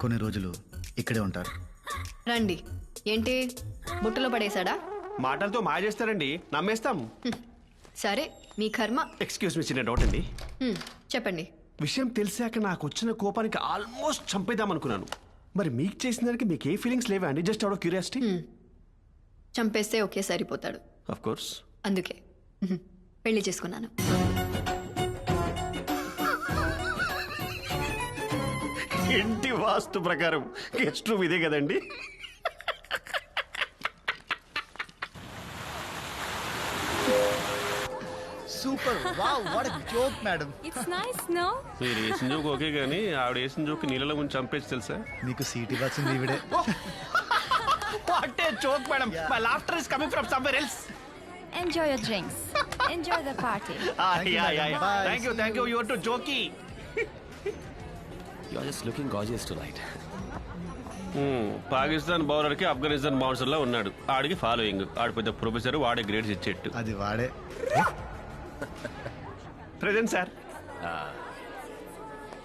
కొన్ని రోజులు ఇక్కడే ఉంటారు. రండి. ఏంటి బుట్టలో పడేశాడా? మాటలతో మాయ చేస్తారండి, నమ్మేస్తాం. సరే మీ కర్మ. ఎక్స్క్యూజ్ మీ, చిన్న డౌట్ అండి. చెప్పండి. విషయం తెలిసాక నాకు వచ్చిన కోపానికి ఆల్మోస్ట్ చంపేద్దాం అనుకున్నాను. మరి మీకు చేసిన దానికి మీకు ఏ ఫీలింగ్స్ లేవా అండి? Just out of curiosity. చంపేస్తే ఒకే సరిపోతాడు, ఆఫ్ కోర్స్. అందుకే పెళ్లి చేసుకున్నాను. ఇంటి వాస్తు ప్రకారం గెస్ట్ రూమ్ ఇదే కదండి? Super, wow, what a joke madam. It's nice, no? మీరు వేసిన జోక్ ఓకే కానీ ఆవిడ వేసిన జోక్ నీళ్ళలో ముంచి చంపేసి తెలుసా? నీకు సీట్ ఇవ్వాల్సింది ఈవిడే. What a joke madam. My laughter is coming from somewhere else. Enjoy your drinks. Enjoy the party. Thank you. You are too jokey. You are just looking gorgeous tonight. Pakistan bowler కి Afghanistan bouncer లా ఉన్నాడు. ఆడికి following. ఆడు పెద్ద professor, వాడే grades ఇచ్చేట్టు. అది వాడే. Present sir.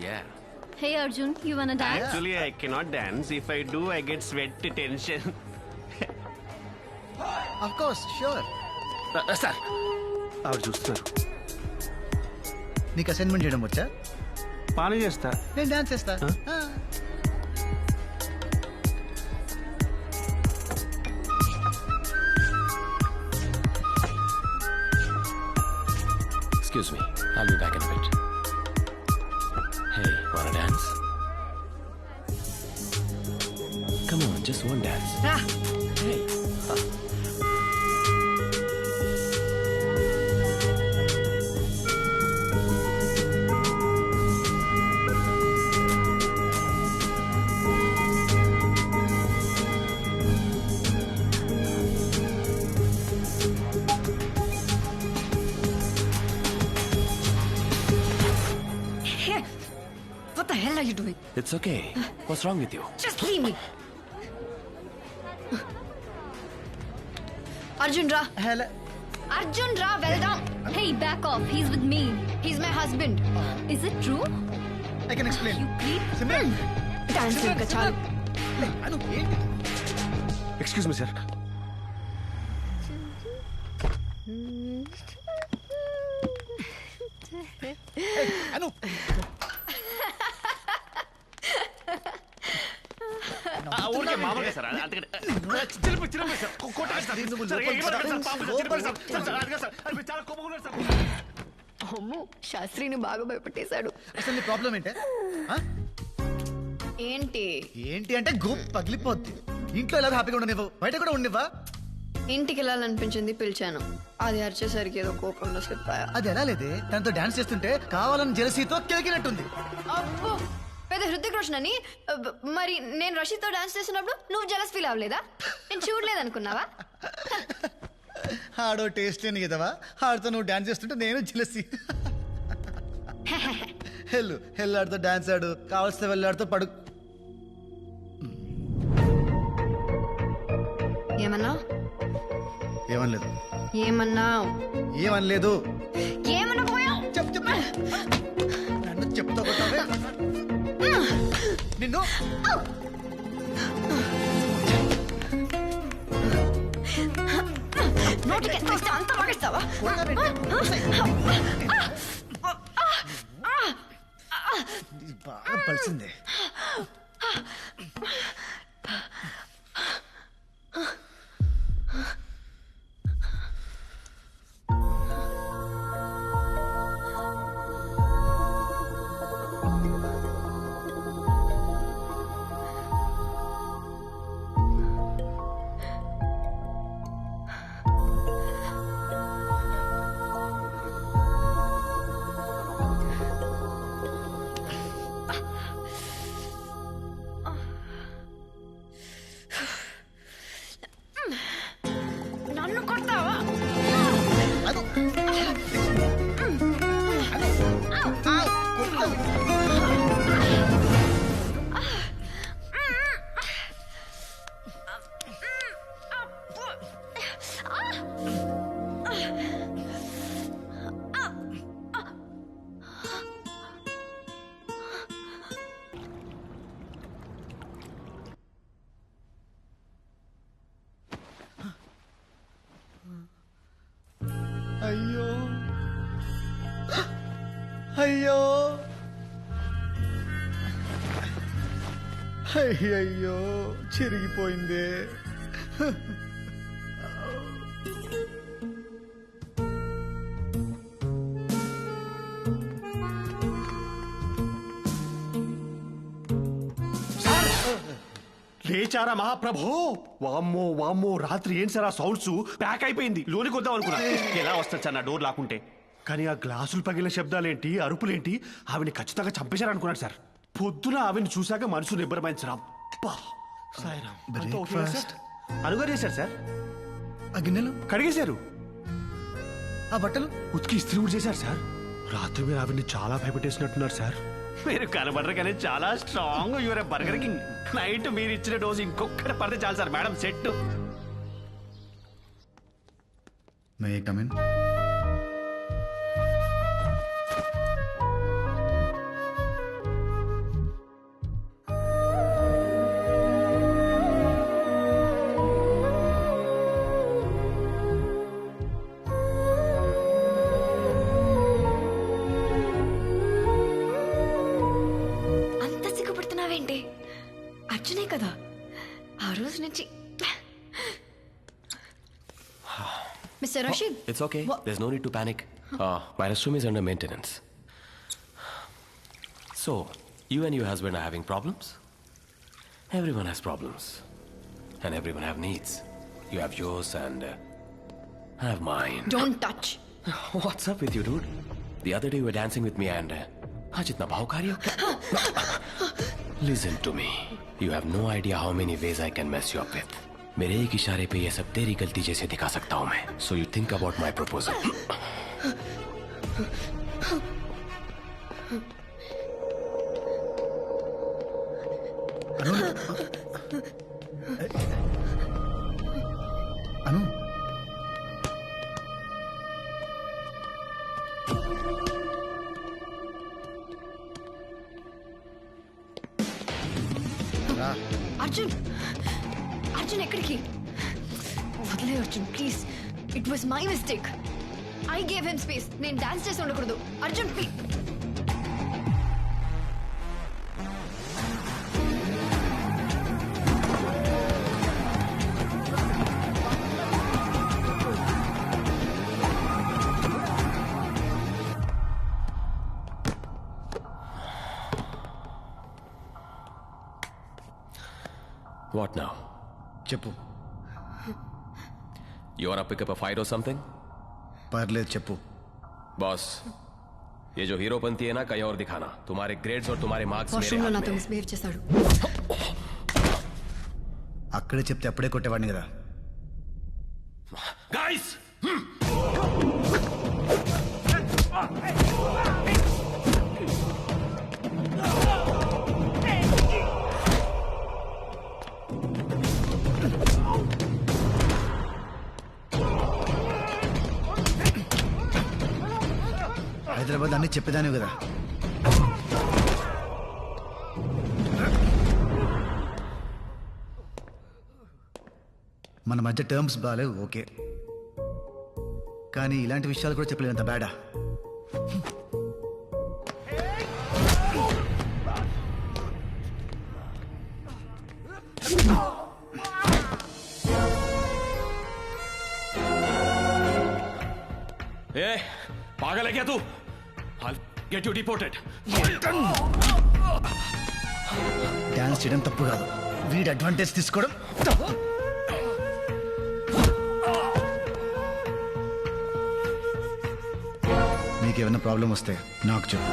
Yeah. Hey Arjun, you wanna dance? Actually, I cannot dance. If I do, I get sweat tension. Of course, sure. Sir, ఆవిడ చూస్తున్నారు. నీకు అసైన్మెంట్ చేయడం వచ్చా? పాలు చేస్తా. నేను డాన్స్ చేస్తా. Excuse me. I'll be back in a bit. Hey, wanna dance? Come on, just one dance. రా. Hey. Hey, what the hell are you doing? It's okay. What's wrong with you? Just leave me. Arjun ra. Hello. Arjun ra, వెళ్దాం. Hey, back off. He's with me. He's my husband. Is it true? I can explain. You creep. Simran. Dance ఇంకా చాలు. అను ఏంటి? Excuse me sir. Anu. ఊరికే మామూలుగా sir. అందుకని చిలిపి sir. కొట్టండి sir. నువ్వు సార్, లోపలికి ఏమన్నా రా. సార్, పాపం సార్, చిలిపి సార్. సార్, సార్, అదిగా సార్. అది మీరు చాలా కోపంగా ఉన్నారు సార్. అమ్మో, శాస్త్రిని బాగా భయపెట్టేశాడు. అసలు నీ ప్రాబ్లం ఏంటే? ఆ? ఏంటి? ఏంటి అంటే గుప్ పగిలిపోద్ది. ఇంట్లో ఎలా హ్యాపీగా ఉండనివ్వు, బయట కూడా ఉండనివ్వా? ఇంటికి వెళ్ళాలనిపించింది, పిలిచాను. అది అరిచేసరికి ఏదో కోపంలో స్లిప్ అయ్యా. అది ఎలా లేదే, తనతో డాన్స్ చేస్తుంటే కావాలని జెలసీతో కెలికినట్టుంది. అబ్బో, పెద్ద హృతిక్ రోషన్ అని. మరి నేను రషీద్తో డాన్స్ చేసినప్పుడు నువ్వు జలస్ ఫీల్ అవ్వలేదా? నేను చూడలేదనుకున్నావా? ఆడో టేస్ట్ లేని కదవా, ఆడితో నువ్వు డాన్స్ చేస్తుంటే నేను జెలసీ. హెల్ ఆడితో డాన్స్ ఆడు, కావాల్సిన వెళ్ళాడితో పడు. ఏమన్నా? ఏమనలేదు. ఏమన్నావు? ఏమనలేదు. ఏమన్నా పోయా? చెప్పు. నన్ను చెప్తా కొట్టావే. నిన్ను నోటికి ఎంత ఇస్తే అంత పగేస్తావా? బాగా పలిసిందే. అయ్యో అయ్యయ్యో చిరిగిపోయిందే. లేచారా మహాప్రభో. వామ్మో వామ్మో, రాత్రి ఏం సార్ ఆ సౌండ్స్? ప్యాక్ అయిపోయింది, లోనికి వద్దాం అనుకున్నా. ఎలా వస్తుంది సార్ నా డోర్ లాక్కుంటే? కానీ ఆ గ్లాసులు పగిలిన శబ్దాలేంటి, అరుపులేంటి, ఆవిని ఖచ్చితంగా చంపేశారనుకున్నాడు సార్. పొద్దున ఆవిని చూశాక మనసు నిబ్బరమైంది సార్. అబ్బా సాయిరామ్. అంతా ఓకేనా సార్? అనుగా చేశారు సార్. ఆ గిన్నెలు కడిగేశారు, ఆ బట్టలు ఉతికి ఇస్త్రీ కూడా చేశారు సార్. రాత్రి మీరు ఆవిడ్ని చాలా భయపెట్టేసినట్టున్నారు సార్. మీరు కనబడరు కానీ చాలా strong. Your Burger King. Night మీరు ఇచ్చిన డోసు ఇంకొకటి పడితే చాలు sir. Madam set. May come in. అంత సిగ్గుపడుతున్నావేంటి? అర్జునే కదా ఆ రోజు నుంచి. Mister Rashid, It's okay. There's no need to panic. My restroom is under maintenance. So, you and your husband are having problems? Everyone has problems. And everyone have needs. You have yours and I have mine. Don't touch. What's up with you, dude? The other day you were dancing with me and... आज इतना भावकारी हो क्या? Listen to me. You have no idea how many ways I can mess you up with. मेरे एक इशारे पे ये सब तेरी गलती जैसे दिखा सकता हूँ मैं. So you think about my proposal. అను అర్జున్, అర్జున్ ఎక్కడికి? వదిలే Arjun please. It was my mistake. I gave him space. నేను డాన్స్ చేసి ఉండకూడదు. అర్జున్ ప్లీజ్. What now? చెప్పు. You wanna pick up a fight or something? పర్లేదు చెప్పు. Boss, ये जो हीरोपंती है ना कहीं और दिखाना. तुम्हारे ग्रेड्स और तुम्हारे मार्क्स मेरे వాష్రూమ్ లో हाथ నాతో में. మిస్బిహేవ్ చేశాడు. అక్కడే చెప్తే అప్పుడే కొట్టేవాడిని కదా. Guys! హైదరాబాద్ అన్ని చెప్పేదాని కదా. మన మధ్య టర్మ్స్ బాగాలేవు ఓకే, కానీ ఇలాంటి విషయాలు కూడా చెప్పలేనంత బ్యాడా. ए, पागल है क्या तू? I'll get you deported. Dance చేయడం తప్పు కాదు, వీడి అడ్వాంటేజ్ తీసుకోవడం తప్పు. నీకేమైనా ప్రాబ్లం వస్తే నాకు చెప్పు.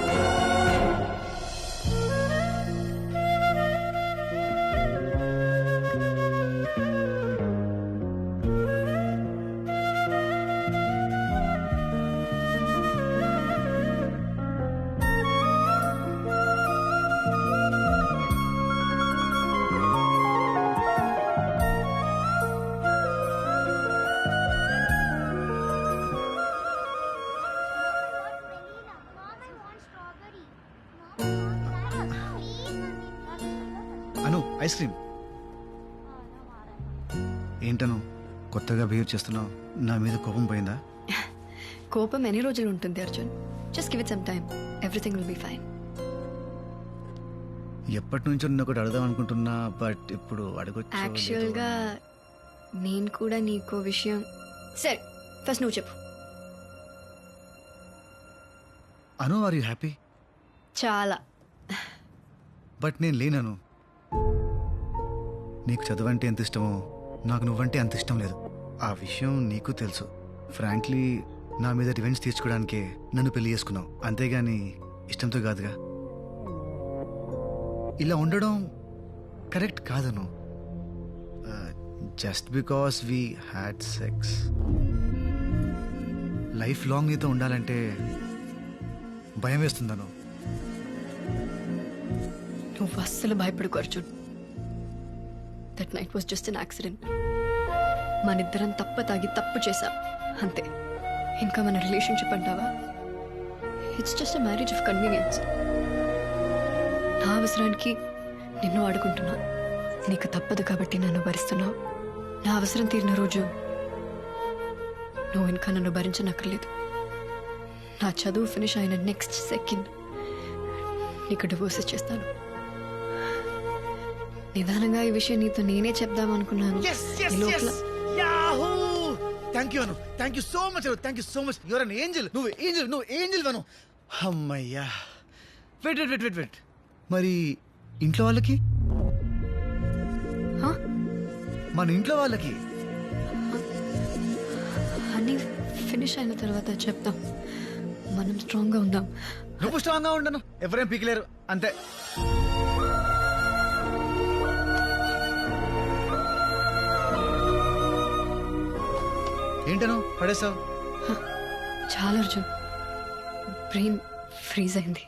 అను ఐస్ క్రీమ్. ఏంటను కొత్తగా బిహేవ్ చేస్తున్నావు? నా మీద కోపం పోయిందా? కోపం ఎన్ని రోజులు ఉంటుంది Arjun? Just give it some time, everything will be fine. ఎప్పటి నుంచో నేను ఒకటి అడదాం అనుకుంటున్నా, బట్ ఇప్పుడు అడగొచ్చు. యాక్చువల్గా నేను కూడా నీకో విషయం. సరే ఫస్ట్ నువ్వు చెప్పు. అను, ఆర్ యూ హ్యాపీ? చాలా. బట్ నేను లేనను. నీకు చదువంటే ఎంత ఇష్టమో నాకు నువ్వంటే అంత ఇష్టం లేదు. ఆ విషయం నీకు తెలుసు. ఫ్రాంక్లీ నా మీద రివెంజ్ తీర్చుకోవడానికే నన్ను పెళ్లి చేసుకున్నావు, అంతేగాని ఇష్టంతో కాదుగా. ఇలా ఉండడం కరెక్ట్ కాదను. Just because we had sex life long నీతో ఉండాలంటే భయం వేస్తుందను. నువ్వు అస్సలు భయపడకు Arjun. That night was just an accident. మనిద్దరం తాగి తప్పు చేశాం అంతే. ఇంకా మన రిలేషన్షిప్ అంటావా? It's just a marriage of convenience. నా అవసరానికి నిన్ను ఆడుకుంటున్నా, నీకు తప్పదు కాబట్టి నన్ను భరిస్తున్నావు. నా అవసరం తీరిన రోజు నువ్వు ఇంకా నన్ను భరించనక్కర్లేదు. నా చదువు ఫినిష్ అయిన నెక్స్ట్ సెకండ్ నీకు డివోర్స్ ఇచ్చేస్తాను. నిదానంగా ఈ విషయం నీతో నేనే చెప్దాం అనుకున్నాను. Thank you Anu, thank you so much Anu, thank you so much. Your an angel. నువ్వు ఏంజల్ అను. అమ్మయ్యా. వెయిట్. మరి ఇంట్లో వాళ్ళకి? Huh? మన ఇంట్లో వాళ్ళకి అన్నీ ఫినిష్ అయిన తర్వాత చెప్తాం. మనం స్ట్రాంగ్గా ఉందాం. నువ్వు స్ట్రాంగ్ గా ఉండను, ఎవరేం పీకలేరు, అంతే. ఏంటను పడేసావు? చాలా అర్జున్, బ్రెయిన్ ఫ్రీజ్ అయింది.